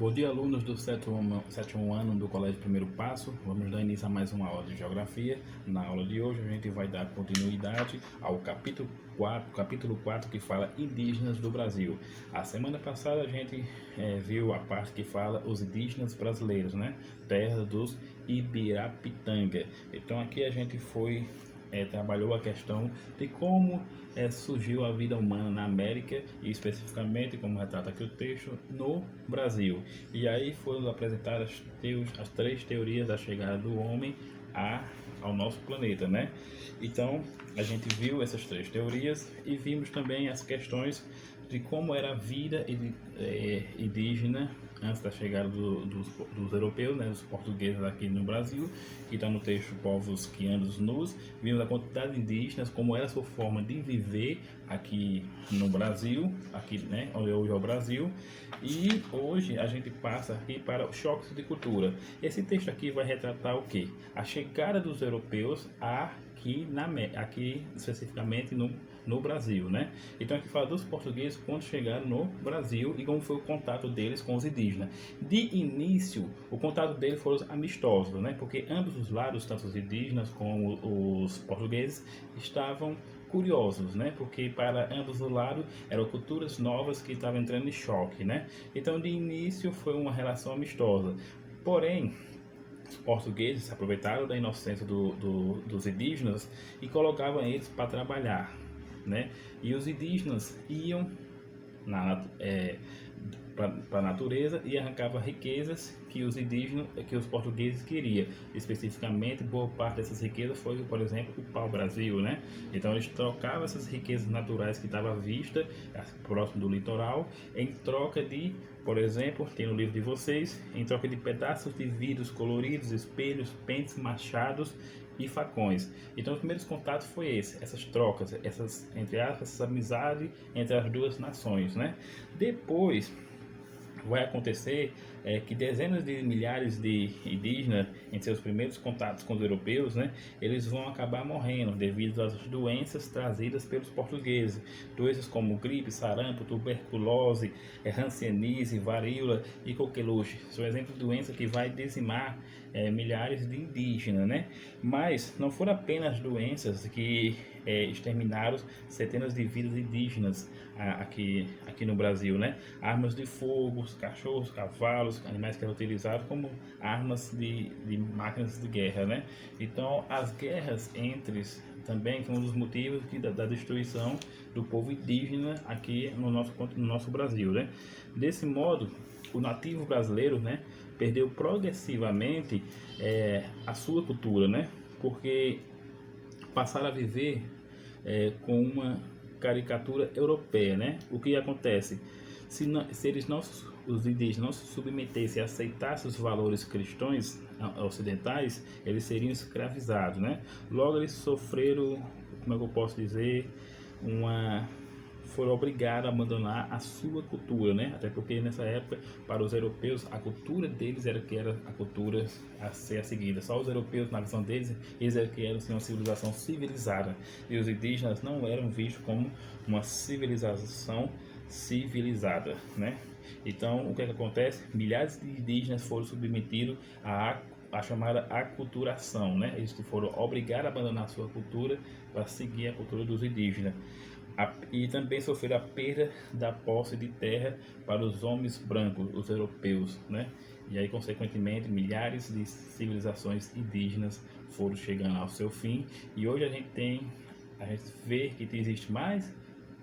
Bom dia, alunos do sétimo ano do Colégio Primeiro Passo. Vamos dar início a mais uma aula de Geografia. Na aula de hoje, a gente vai dar continuidade ao capítulo 4 que fala Indígenas do Brasil. A semana passada, a gente viu a parte que fala os indígenas brasileiros, né? Terra dos Ibirapitanga. Então, aqui a gente trabalhou a questão de como surgiu a vida humana na América e especificamente, como retrata aqui o texto, no Brasil. E aí foram apresentadas as três teorias da chegada do homem ao nosso planeta, né? Então, a gente viu essas três teorias e vimos também as questões de como era a vida indígena antes da chegada dos europeus, né, dos portugueses aqui no Brasil, que está no texto Povos que andam nus. Vimos a quantidade de indígenas, como era a sua forma de viver aqui no Brasil, aqui, né, onde hoje é o Brasil. E hoje a gente passa aqui para os choques de cultura. Esse texto aqui vai retratar o quê? A chegada dos europeus aqui especificamente no Brasil, né? Então aqui fala dos portugueses quando chegaram no Brasil e como foi o contato deles com os indígenas. De início, o contato deles foram amistosos, né? Porque ambos os lados, tanto os indígenas como os portugueses, estavam curiosos, né? Porque para ambos os lados eram culturas novas que estavam entrando em choque, né? Então de início foi uma relação amistosa. Porém, os portugueses se aproveitaram da inocência dos indígenas e colocavam eles para trabalhar, né? E os indígenas iam para a natureza e arrancavam riquezas que os portugueses queriam. Especificamente, boa parte dessas riquezas foi, por exemplo, o pau-brasil, né? Então eles trocavam essas riquezas naturais que estavam à vista, próximo do litoral, em troca de, por exemplo, tem no livro de vocês, em troca de pedaços de vidros coloridos, espelhos, pentes, machados e facões. Então os primeiros contatos foi essas trocas, entre aspas, essa amizade entre as duas nações, né? Depois vai acontecer que dezenas de milhares de indígenas, em seus primeiros contatos com os europeus, né, eles vão acabar morrendo devido às doenças trazidas pelos portugueses. Doenças como gripe, sarampo, tuberculose, hanseníase, varíola e coqueluche. São exemplos de doenças que vai dizimar milhares de indígenas, né? Mas não foram apenas doenças que exterminaram centenas de vidas indígenas aqui no Brasil, né? Armas de fogo, cachorros, cavalos, animais que eram utilizados como armas de máquinas de guerra, né? Então, as guerras também são um dos motivos da destruição do povo indígena aqui no nosso Brasil, né? Desse modo, o nativo brasileiro, né, perdeu progressivamente a sua cultura, né? Porque passaram a viver com uma caricatura europeia, né? O que acontece? Se os indígenas não se submetessem e aceitassem os valores cristãos ocidentais, eles seriam escravizados, né? Logo eles sofreram, como é que eu posso dizer, foram obrigados a abandonar a sua cultura, né? Até porque nessa época, para os europeus, a cultura deles era a cultura a ser seguida. Só os europeus, na visão deles, eles eram que eram assim, uma civilização civilizada. E os indígenas não eram vistos como uma civilização civilizada, né? Então, o que acontece? Milhares de indígenas foram submetidos a chamada aculturação, né? Eles foram obrigados a abandonar a sua cultura para seguir a cultura dos indígenas. E também sofreram a perda da posse de terra para os homens brancos, os europeus, né? E aí, consequentemente, milhares de civilizações indígenas foram chegando ao seu fim. E hoje a gente vê que existe mais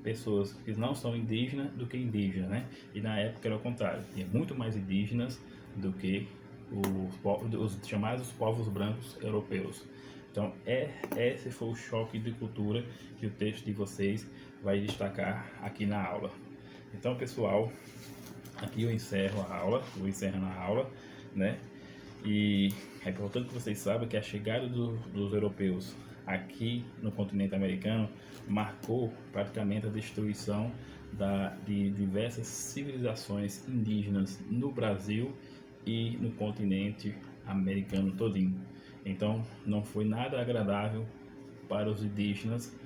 pessoas que não são indígenas do que indígenas, né? E na época era o contrário, tinha muito mais indígenas do que os chamados povos brancos europeus. Então, esse foi o choque de cultura que o texto de vocês vai destacar aqui na aula. Então, pessoal, aqui eu encerro a aula, né? E é importante que vocês saibam que a chegada dos europeus aqui no continente americano marcou praticamente a destruição de diversas civilizações indígenas no Brasil e no continente americano todinho. Então, não foi nada agradável para os indígenas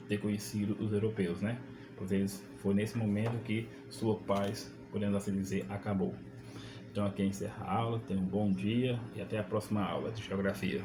ter conhecido os europeus, né? Porque foi nesse momento que sua paz podemos assim dizer, acabou. Então aqui encerra a aula, tenha um bom dia e até a próxima aula de Geografia.